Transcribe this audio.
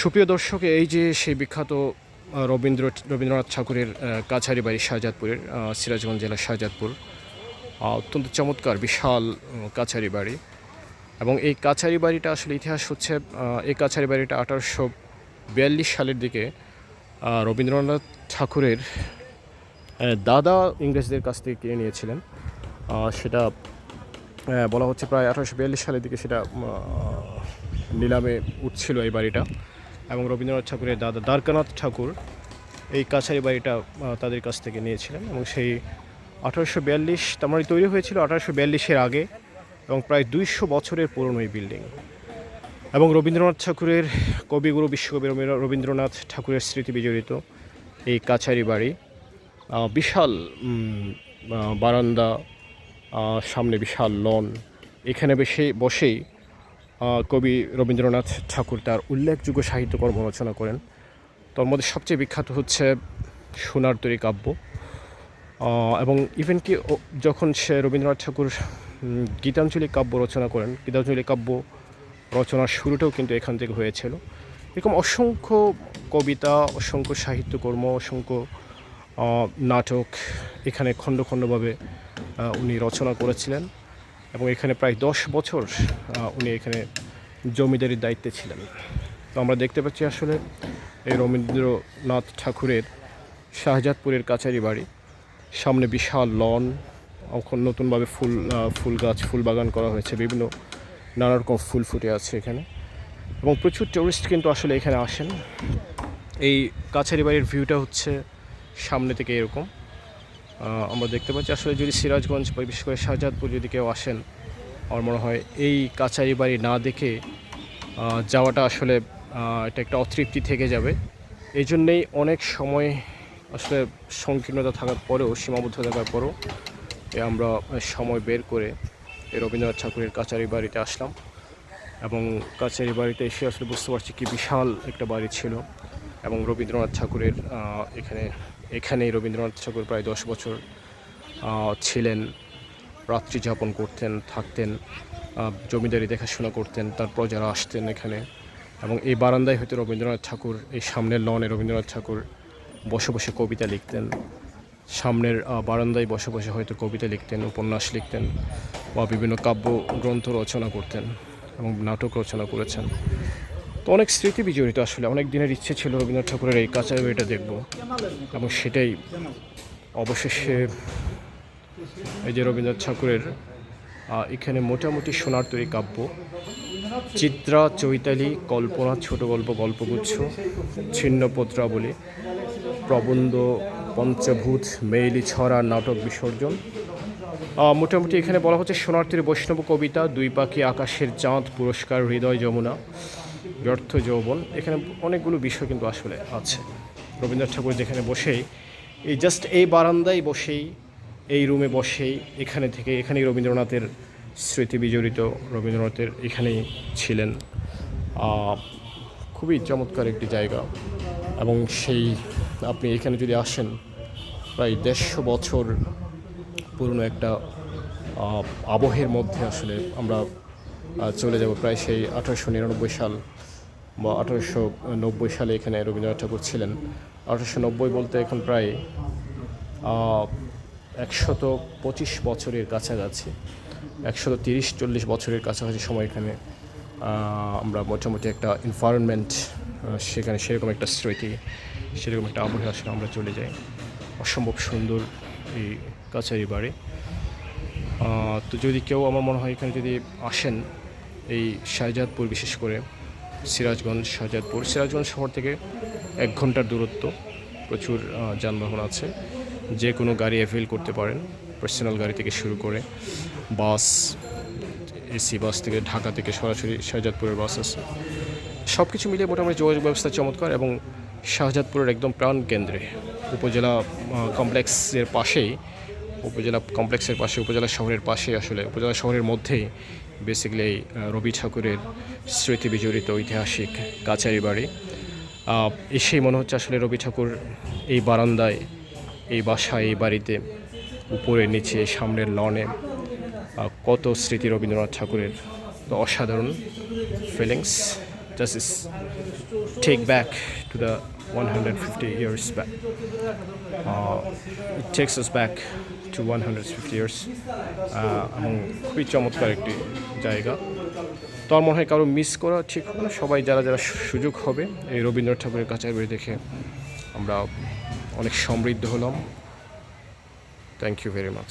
সুপ্রিয় দর্শক, এই যে সেই বিখ্যাত রবীন্দ্রনাথ ঠাকুরের কাছারি বাড়ি শাহজাদপুরের সিরাজগঞ্জ জেলার শাহজাদপুর। অত্যন্ত চমৎকার বিশাল কাছারি বাড়ি। এবং এই কাছারি বাড়িটা আসলে ইতিহাস হচ্ছে, এই কাছারি বাড়িটা 1842 সালের দিকে রবীন্দ্রনাথ ঠাকুরের দাদা ইংরেজদের কাছ থেকে কিনে নিয়েছিলেন। সেটা বলা হচ্ছে প্রায় 1842 সালের দিকে সেটা নিলামে উঠছিল এই বাড়িটা। এবং রবীন্দ্রনাথ ঠাকুরের দাদা দ্বারকানাথ ঠাকুর এই কাছারি বাড়িটা তাদের কাছ থেকে নিয়েছিলেন। এবং সেই 1842 তার মানে তৈরি হয়েছিল 1842-এর আগে, এবং প্রায় 200 বছরের পুরনো এই বিল্ডিং। এবং রবীন্দ্রনাথ ঠাকুরের কবিগুরু বিশ্বকবি রবীন্দ্রনাথ ঠাকুরের স্মৃতি বিজড়িত এই কাছারি বাড়ি। বিশাল বারান্দা, সামনে বিশাল লন। এখানে বসেই কবি রবীন্দ্রনাথ ঠাকুর তার উল্লেখযোগ্য সাহিত্যকর্ম রচনা করেন। তার মধ্যে সবচেয়ে বিখ্যাত হচ্ছে সোনার তরী কাব্য। এবং ইভেন কি যখন সে রবীন্দ্রনাথ ঠাকুর গীতাঞ্জলি কাব্য রচনা করেন, গীতাঞ্জলি কাব্য রচনার শুরুটাও কিন্তু এখান থেকে হয়েছিল। এরকম অসংখ্য কবিতা, অসংখ্য সাহিত্যকর্ম, অসংখ্য নাটক এখানে খণ্ড খণ্ডভাবে উনি রচনা করেছিলেন। এবং এখানে প্রায় 10 বছর উনি এখানে জমিদারির দায়িত্বে ছিলেন। তো আমরা দেখতে পাচ্ছি আসলে এই রবীন্দ্রনাথ ঠাকুরের শাহজাদপুরের কাছারি বাড়ি। সামনে বিশাল লন, এখন নতুনভাবে ফুল গাছ, ফুল বাগান করা হয়েছে, বিভিন্ন নানা রকম ফুল ফুটে আছে এখানে। এবং প্রচুর টুরিস্ট কিন্তু আসলে এখানে আসেন। এই কাছারি বাড়ির ভিউটা হচ্ছে সামনে থেকে এরকম। আমরা দেখতে পাচ্ছি আসলে যদি সিরাজগঞ্জ বা বিশেষ করে শাহজাদপুর যদি কেউ আসেন, আমার মনে হয় এই কাছারি বাড়ি না দেখে যাওয়াটা আসলে এটা একটা অতৃপ্তি থেকে যাবে। এই জন্যেই অনেক সময় আসলে সংকীর্ণতা থাকার পরেও, সীমাবদ্ধ থাকার পরেও আমরা সময় বের করে এই রবীন্দ্রনাথ ঠাকুরের কাছারি বাড়িতে আসলাম। এবং কাছারি বাড়িতে এসে আসলে বুঝতে পারছি কি বিশাল একটা বাড়ি ছিল। এবং রবীন্দ্রনাথ ঠাকুরের এখানেই রবীন্দ্রনাথ ঠাকুর প্রায় 10 বছর ছিলেন, রাত্রি যাপন করতেন, থাকতেন, জমিদারি দেখাশোনা করতেন, তারপর যারা আসতেন এখানে। এবং এই বারান্দায় হয়তো রবীন্দ্রনাথ ঠাকুর, এই সামনের লনে রবীন্দ্রনাথ ঠাকুর বসে বসে কবিতা লিখতেন। সামনের বারান্দায় বসে বসে হয়তো কবিতা লিখতেন, উপন্যাস লিখতেন, বা বিভিন্ন কাব্য গ্রন্থ রচনা করতেন এবং নাটক রচনা করেছেন। তো অনেক স্মৃতি বিজড়িত। আসলে অনেক দিনের ইচ্ছে ছিল রবীন্দ্রনাথ ঠাকুরের এই কাছারি বাড়িটা দেখব, এবং সেটাই অবশেষে এই যে রবীন্দ্রনাথ ঠাকুরের এখানে মোটামুটি সোনার তরী কাব্য, চিত্রা, চৈতালি, কল্পনা, ছোট গল্প, গল্পগুচ্ছ, ছিন্নপত্রাবলী, প্রবন্ধ, পঞ্চভূত, মেইলি ছড়া, নাটক, বিসর্জন। মোটামুটি এখানে বলা হচ্ছে সোনার তরী বৈষ্ণব কবিতা, দুই পাখি, আকাশের চাঁদ, পুরস্কার, হৃদয় যমুনা, ব্যর্থ যৌবন। এখানে অনেকগুলো বিষয় কিন্তু আসলে আছে। রবীন্দ্রনাথ ঠাকুর যেখানে বসেই, এই জাস্ট এই বারান্দায় বসেই, এই রুমে বসেই, এখানেই রবীন্দ্রনাথের স্মৃতি বিজড়িত, রবীন্দ্রনাথের এখানেই ছিলেন। খুবই চমৎকার একটি জায়গা। এবং সেই আপনি এখানে যদি আসেন, প্রায় 150 বছর পুরনো একটা আবহের মধ্যে আসলে আমরা চলে যাব। প্রায় সেই 1899 সাল বা 1890 সালে এখানে রবীন্দ্রনাথ ঠাকুর ছিলেন। 1890 বলতে এখন প্রায় 125 বছরের কাছাকাছি, 130-40 বছরের কাছাকাছি সময় এখানে আমরা মোটামুটি একটা এনভায়রনমেন্ট, সেখানে সেরকম একটা স্মৃতি, সেরকম একটা আবহে আসলে আমরা চলে যাই। অসম্ভব সুন্দর এই কাছারি বাড়ি। তো যদি কেউ, আমার মনে হয় এখানে যদি আসেন, এই শাহজাদপুর, বিশেষ করে সিরাজগঞ্জ সিরাজগঞ্জ শহর থেকে 1 ঘন্টার দূরত্ব, প্রচুর যানবাহন আছে, যে কোনো গাড়ি অ্যাভেল করতে পারেন, পার্সোনাল গাড়ি থেকে শুরু করে বাস, এসি বাস থেকে, ঢাকা থেকে সরাসরি শাহজাদপুরের বাস আছে। সব কিছু মিলিয়ে মোটামুটি যোগাযোগ ব্যবস্থা চমৎকার। এবং শাহজাদপুরের একদম প্রাণ কেন্দ্রে, উপজেলা কমপ্লেক্সের পাশেই, উপজেলা শহরের পাশে, আসলে উপজেলা শহরের মধ্যেই বেসিক্যালি এই রবি ঠাকুরের স্মৃতি বিজড়িত ঐতিহাসিক কাছারি বাড়ি। এসেই মনে হচ্ছে আসলে রবি ঠাকুর এই বারান্দায়, এই বাসায়, এই বাড়িতে, উপরে নিচে, সামনের লনে কত স্মৃতি রবীন্দ্রনাথ ঠাকুরের। তো অসাধারণ feelings, just take back to the 150 years back. It takes us back to 150 years. এবং খুবই চমৎকার একটি জায়গা। তো আমার মনে হয় কারো মিস করা ঠিক হবে না। সবাই যারা যারা সুযোগ হবে এই রবীন্দ্রনাথ ঠাকুরের কাছারি বাড়ি দেখে আমরা অনেক সমৃদ্ধ হলাম। Thank you very much.